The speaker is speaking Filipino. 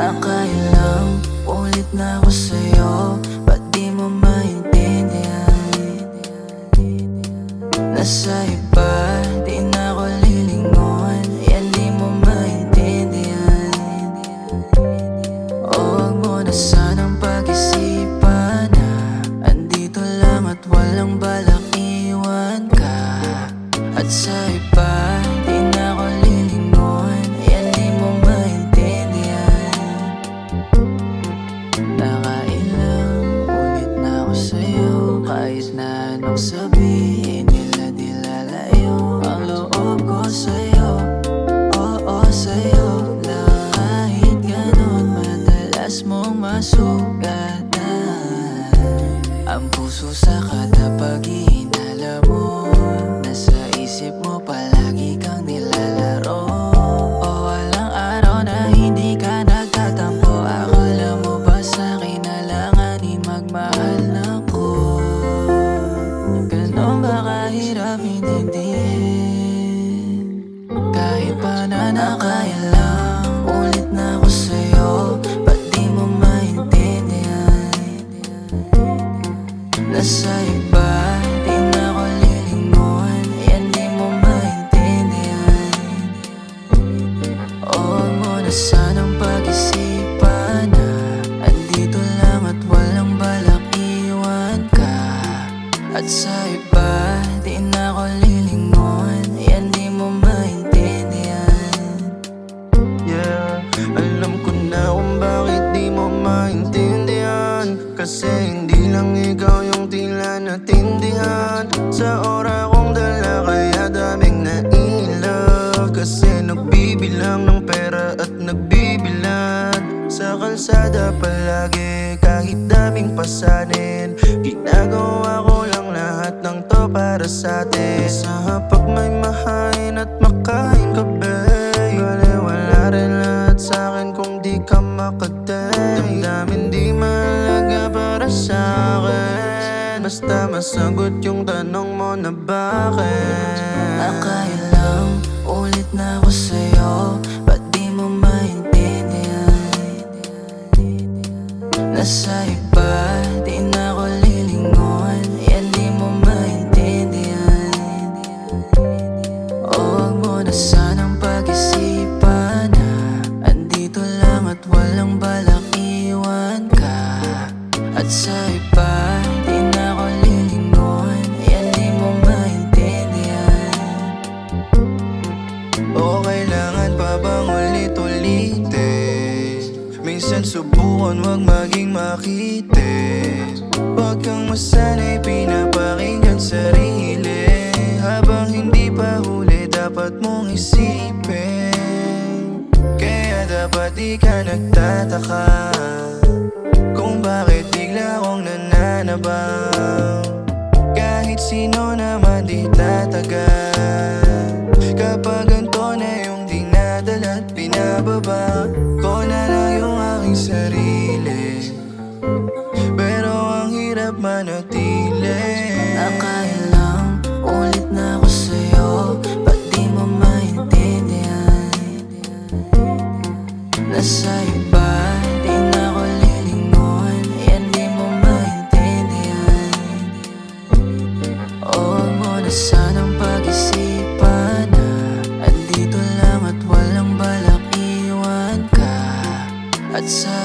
Nakailang ulit na ako sa'yo, ba't di mo maintindihan? Nasa iba, di na ako lilingon, yan di mo maintindihan. O wag mo na sanang pag-isipan na andito lang at walang balak iwan ka. At sa iba, di na ako lilingon, yan di mo maintindihan. Nakailang ulit na ako sa'yo, kahit na anong sabihin nila di lalayo ang loob ko sa'yo. Oo sa'yo lang, kahit ganon madalas mong masugatan ang puso sa kada paghihinala mo. Nasa isip mo palagi kang nilalaro. O walang araw na hindi ka nagtatampo. Akala mo ba sa'kin alanganin magmahal na ko? Ganon ba kahirap intindihin? Kahit pa na nakailang ulit na ako sa'yo, ba't di mo maintindihan? Nasa iba, di na ako lilingon, yan di mo maintindihan. O wag mo na sanang pag-isipan na andito lang at walang balak iwan ka. At sa iba, di na ako lilingon, yan di mo maintindihan. Yeah, alam ko na kung bakit di mo maintindihan, kasi hindi lang ikaw yung tila natindihan. Sa ora kong dala kaya daming nai-love, kasi nagbibilang ng pera at nagbibilad sa kalsada palagi kahit daming pasanin. Ginagawa ko lang lahat ng to para sa atin. Sa hapag may mahain at makain ka babe, wala rin lahat sa'kin kung di ka makatay. Damdamin di mahalaga para sa'kin, basta masagot yung tanong mo na bakit. Nakailang ulit na ako sa'yo, ba't di mo maintindihan? Nasa iba, di na ako lilingon, yan di mo maintindihan. O wag mo na sanang pag-isipan na andito lang at walang balak iwan ka. At sa iba, di na ako lilingon, yan di mo maintindihan. O kailangan pa bang ulit-ulitin? Minsan subukan wag maging makitin. Huwag kang masanay pinapakinggan sarili. Habang hindi pa huli dapat mong isipin. Kaya dapat di ka nagtataka kung bakit bigla akong nananabang. Kahit sino naman di tatagal kapag ganito na yung dinadala at pinababa ko na lang yung aking sarili, pero ang hirap manatili. Nakailang ulit na ako sa'yo, ba't di mo maintindihan? Nasa iba, di na ako lilingon, yan di mo maintindihan. O wag mo na sanang pag-isipan na andito lang at walang balak iwan ka. At sa